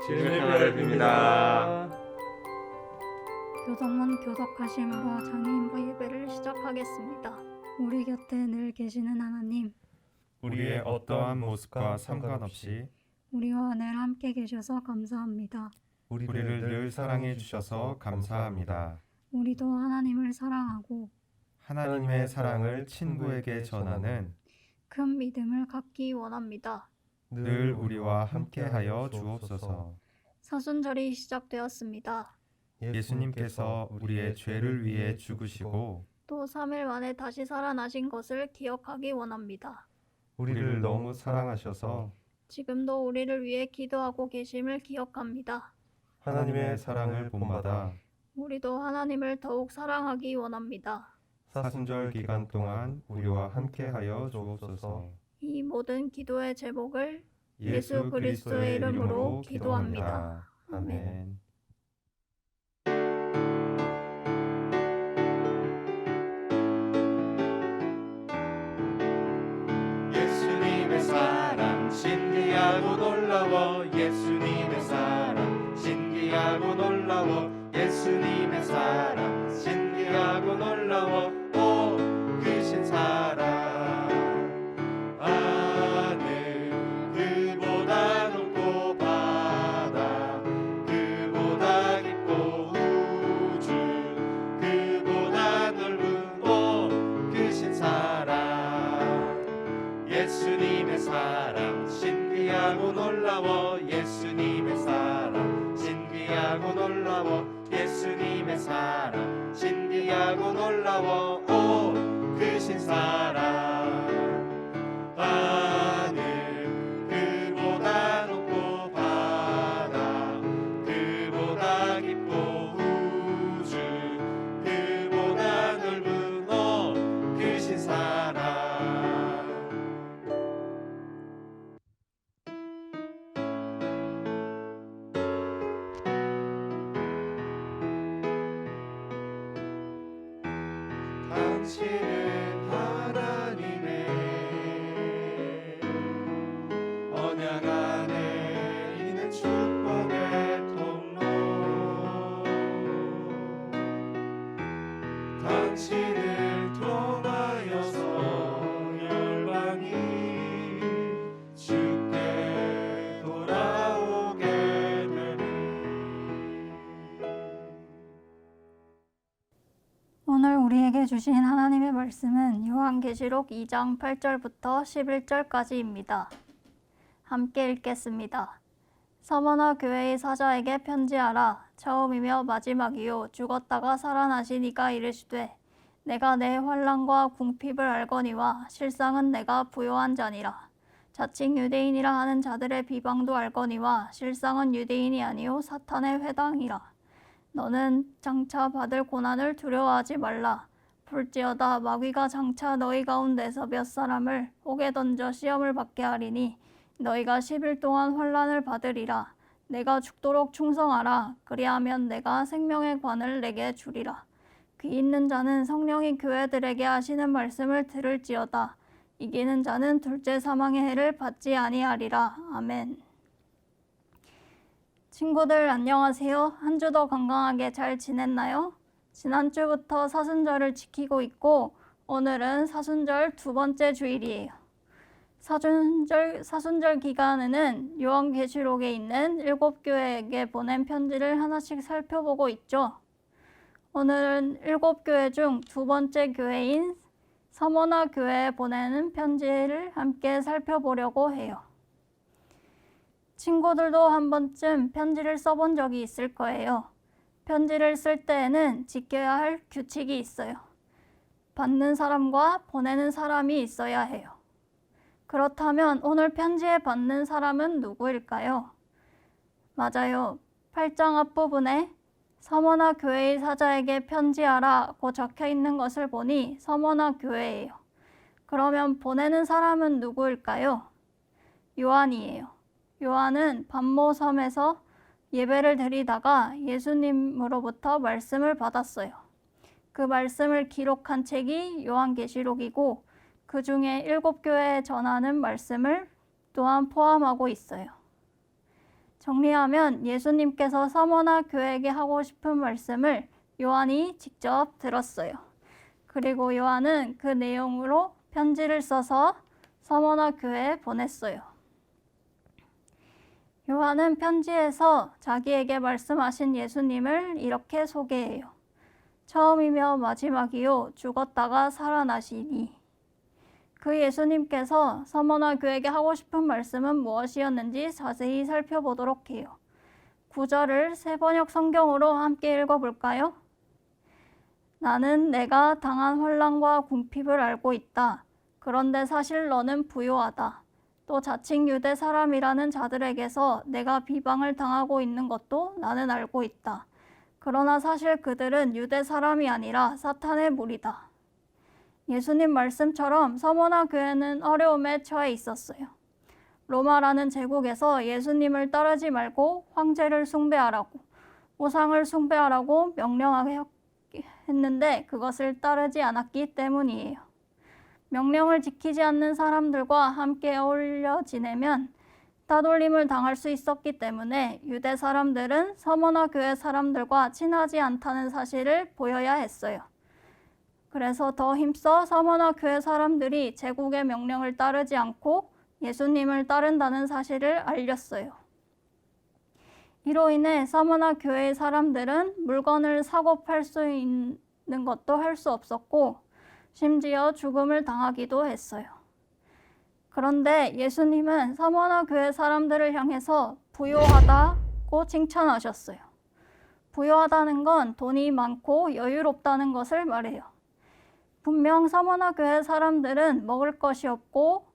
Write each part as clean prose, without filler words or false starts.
주님의 평화를 빕니다. 교동문 교독하심으로 장애인부 예배를 시작하겠습니다. 우리 곁에 늘 계시는 하나님, 우리의 어떠한 모습과 상관없이 우리와 늘 함께 계셔서 감사합니다. 우리를 늘 사랑해 주셔서 감사합니다. 우리도 하나님을 사랑하고 하나님의 사랑을 친구에게 전하는 큰 믿음을 갖기 원합니다. 늘 우리와 함께하여 주옵소서. 사순절이 시작되었습니다. 예수님께서 우리의 죄를 위해 죽으시고 또 3일 만에 다시 살아나신 것을 기억하기 원합니다. 우리를 너무 사랑하셔서 지금도 우리를 위해 기도하고 계심을 기억합니다. 하나님의 사랑을 본받아 우리도 하나님을 더욱 사랑하기 원합니다. 사순절 기간 동안 우리와 함께하여 주옵소서. 이 모든 기도의 제목을 예수 그리스도의 이름으로 기도합니다. 아멘. 예수님의 사랑 신기하고 놀라워. 예수님의 사랑 신기하고 놀라워. 예수님의 사랑 신기하고 놀라워. 오 크신 사랑 하늘 그보다 높고 바다 그보다 깊고 우주 그보다 넓은 오 크신 사랑 예수님의 사랑 신기하고 놀라워. 예수님의 사랑 신기하고 놀라워. 예수님의 사랑 신기하고 놀라워. 오 크신 사랑 하늘 그보다 높고 바다 그보다 깊고 우주 그보다 넓은 오 크신 사랑 당신은 하나님의 언약 안에 있는 축복의 통로. 당신을 통하여서 열방이 주께 돌아오게 되리. 오늘 우리에게 주신 하나님의 말씀은 요한계시록 2장 8절부터 11절까지입니다. 함께 읽겠습니다. 서머나 교회의 사자에게 편지하라. 처음이며 마지막이요 죽었다가 살아나신 이가 이르시되 내가 내 환난과 궁핍을 알거니와 실상은 내가 부요한 자니라. 자칭 유대인이라 하는 자들의 비방도 알거니와 실상은 유대인이 아니요 사탄의 회당이라. 너는 장차 받을 고난을 두려워하지 말라. 볼지어다 마귀가 장차 너희 가운데서 몇 사람을 옥에 던져 시험을 받게 하리니 너희가 10일 동안 환난을 받으리라. 내가 죽도록 충성하라. 그리하면 내가 생명의 관을 내게 주리라. 귀 있는 자는 성령이 교회들에게 하시는 말씀을 들을지어다. 이기는 자는 둘째 사망의 해를 받지 아니하리라. 아멘. 친구들 안녕하세요. 한 주도 건강하게 잘 지냈나요? 지난주부터 사순절을 지키고 있고 오늘은 사순절 두 번째 주일이에요. 사순절 기간에는 요한계시록에 있는 7교회에게 보낸 편지를 하나씩 살펴보고 있죠. 오늘은 7교회 중 두 번째 교회인 서머나 교회에 보내는 편지를 함께 살펴보려고 해요. 친구들도 한 번쯤 편지를 써본 적이 있을 거예요. 편지를 쓸 때에는 지켜야 할 규칙이 있어요. 받는 사람과 보내는 사람이 있어야 해요. 그렇다면 오늘 편지에 받는 사람은 누구일까요? 맞아요. 8장 앞부분에 서머나 교회의 사자에게 편지하라고 적혀 있는 것을 보니 서머나 교회예요. 그러면 보내는 사람은 누구일까요? 요한이에요. 요한은 반모섬에서 예배를 드리다가 예수님으로부터 말씀을 받았어요. 그 말씀을 기록한 책이 요한계시록이고 그 중에 7교회에 전하는 말씀을 또한 포함하고 있어요. 정리하면 예수님께서 서머나 교회에게 하고 싶은 말씀을 요한이 직접 들었어요. 그리고 요한은 그 내용으로 편지를 써서 서머나 교회에 보냈어요. 요한은 편지에서 자기에게 말씀하신 예수님을 이렇게 소개해요. 처음이며 마지막이요 죽었다가 살아나시니. 그 예수님께서 서머나 교회에게 하고 싶은 말씀은 무엇이었는지 자세히 살펴보도록 해요. 9절을 새 번역 성경으로 함께 읽어볼까요? 나는 내가 당한 환난과 궁핍을 알고 있다. 그런데 사실 너는 부요하다. 또 자칭 유대 사람이라는 자들에게서 내가 비방을 당하고 있는 것도 나는 알고 있다. 그러나 사실 그들은 유대 사람이 아니라 사탄의 무리다. 예수님 말씀처럼 서머나 교회는 어려움에 처해 있었어요. 로마라는 제국에서 예수님을 따르지 말고 황제를 숭배하라고, 우상을 숭배하라고 명령하게 했는데 그것을 따르지 않았기 때문이에요. 명령을 지키지 않는 사람들과 함께 어울려 지내면 따돌림을 당할 수 있었기 때문에 유대 사람들은 서머나 교회 사람들과 친하지 않다는 사실을 보여야 했어요. 그래서 더 힘써 서머나 교회 사람들이 제국의 명령을 따르지 않고 예수님을 따른다는 사실을 알렸어요. 이로 인해 서머나 교회의 사람들은 물건을 사고 팔 수 있는 것도 할 수 없었고 심지어 죽음을 당하기도 했어요. 그런데 예수님은 서머나 교회 사람들을 향해서 부요하다고 칭찬하셨어요. 부요하다는 건 돈이 많고 여유롭다는 것을 말해요. 분명 서머나 교회 사람들은 먹을 것이 없고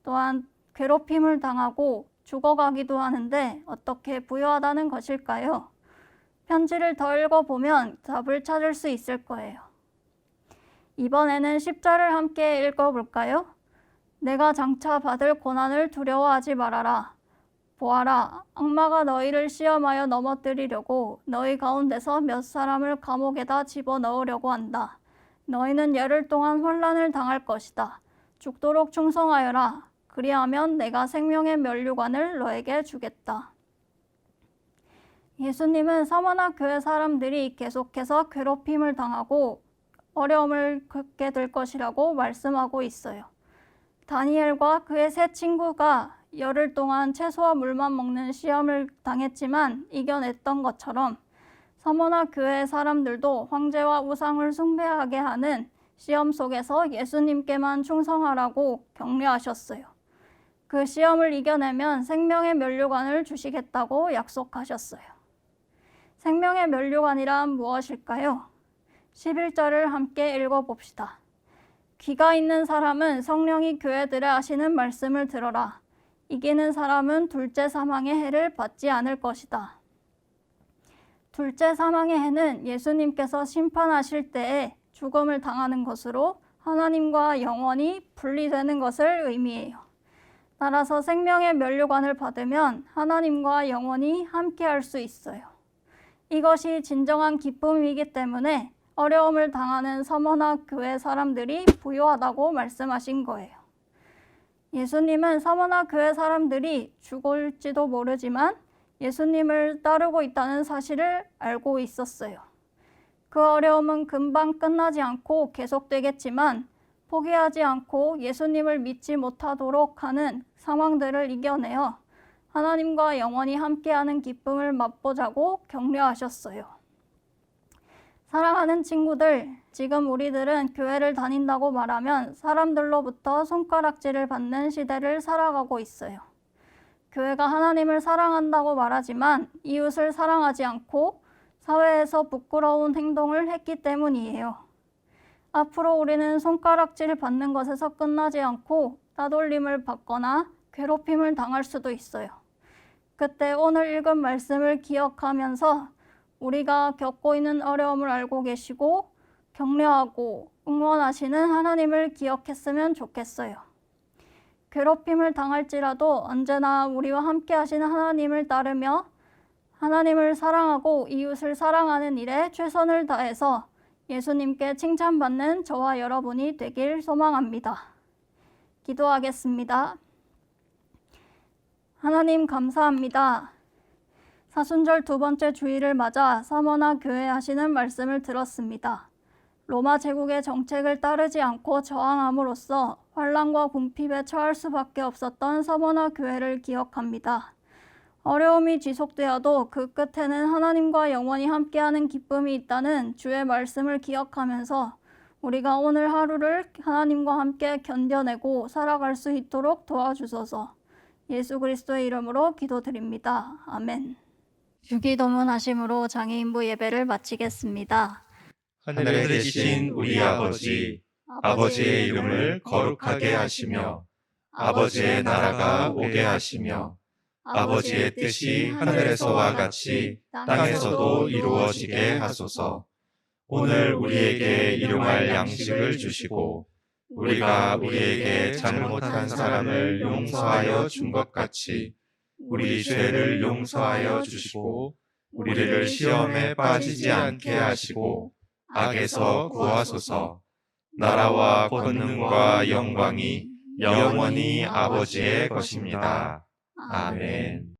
또한 괴롭힘을 당하고 죽어가기도 하는데 어떻게 부유하다는 것일까요? 편지를 더 읽어보면 답을 찾을 수 있을 거예요. 이번에는 10절을 함께 읽어볼까요? 내가 장차 받을 고난을 두려워하지 말아라. 보아라, 악마가 너희를 시험하여 넘어뜨리려고 너희 가운데서 몇 사람을 감옥에다 집어넣으려고 한다. 너희는 열흘 동안 혼란을 당할 것이다. 죽도록 충성하여라. 그리하면 내가 생명의 면류관을 너에게 주겠다. 예수님은 서머나 교회 사람들이 계속해서 괴롭힘을 당하고 어려움을 겪게 될 것이라고 말씀하고 있어요. 다니엘과 그의 세 친구가 열흘 동안 채소와 물만 먹는 시험을 당했지만 이겨냈던 것처럼 서머나 교회 사람들도 황제와 우상을 숭배하게 하는 시험 속에서 예수님께만 충성하라고 격려하셨어요. 그 시험을 이겨내면 생명의 면류관을 주시겠다고 약속하셨어요. 생명의 면류관이란 무엇일까요? 11절을 함께 읽어봅시다. 귀가 있는 사람은 성령이 교회들에 하시는 말씀을 들어라. 이기는 사람은 둘째 사망의 해를 받지 않을 것이다. 둘째 사망의 해는 예수님께서 심판하실 때에 죽음을 당하는 것으로 하나님과 영원히 분리되는 것을 의미해요. 따라서 생명의 면류관을 받으면 하나님과 영원히 함께할 수 있어요. 이것이 진정한 기쁨이기 때문에 어려움을 당하는 서머나 교회 사람들이 부유하다고 말씀하신 거예요. 예수님은 서머나 교회 사람들이 죽을지도 모르지만 예수님을 따르고 있다는 사실을 알고 있었어요. 그 어려움은 금방 끝나지 않고 계속되겠지만 포기하지 않고 예수님을 믿지 못하도록 하는 상황들을 이겨내어 하나님과 영원히 함께하는 기쁨을 맛보자고 격려하셨어요. 사랑하는 친구들, 지금 우리들은 교회를 다닌다고 말하면 사람들로부터 손가락질을 받는 시대를 살아가고 있어요. 교회가 하나님을 사랑한다고 말하지만 이웃을 사랑하지 않고 사회에서 부끄러운 행동을 했기 때문이에요. 앞으로 우리는 손가락질을 받는 것에서 끝나지 않고 따돌림을 받거나 괴롭힘을 당할 수도 있어요. 그때 오늘 읽은 말씀을 기억하면서 우리가 겪고 있는 어려움을 알고 계시고 격려하고 응원하시는 하나님을 기억했으면 좋겠어요. 괴롭힘을 당할지라도 언제나 우리와 함께 하시는 하나님을 따르며 하나님을 사랑하고 이웃을 사랑하는 일에 최선을 다해서 예수님께 칭찬받는 저와 여러분이 되길 소망합니다. 기도하겠습니다. 하나님 감사합니다. 사순절 두 번째 주일을 맞아 서머나 교회 하시는 말씀을 들었습니다. 로마 제국의 정책을 따르지 않고 저항함으로써 환란과 궁핍에 처할 수밖에 없었던 서머나 교회를 기억합니다. 어려움이 지속되어도 그 끝에는 하나님과 영원히 함께하는 기쁨이 있다는 주의 말씀을 기억하면서 우리가 오늘 하루를 하나님과 함께 견뎌내고 살아갈 수 있도록 도와주소서. 예수 그리스도의 이름으로 기도드립니다. 아멘. 주기도문 하심으로 장애인부 예배를 마치겠습니다. 하늘에 계신 우리 아버지, 아버지의 이름을 거룩하게 하시며 아버지의 나라가 오게 하시며 아버지의 뜻이 하늘에서와 같이 땅에서도 이루어지게 하소서. 오늘 우리에게 일용할 양식을 주시고 우리가 우리에게 잘못한 사람을 용서하여 준 것 같이 우리 죄를 용서하여 주시고 우리를 시험에 빠지지 않게 하시고 악에서 구하소서. 나라와 권능과 영광이 영원히 아버지의 것입니다. 아멘.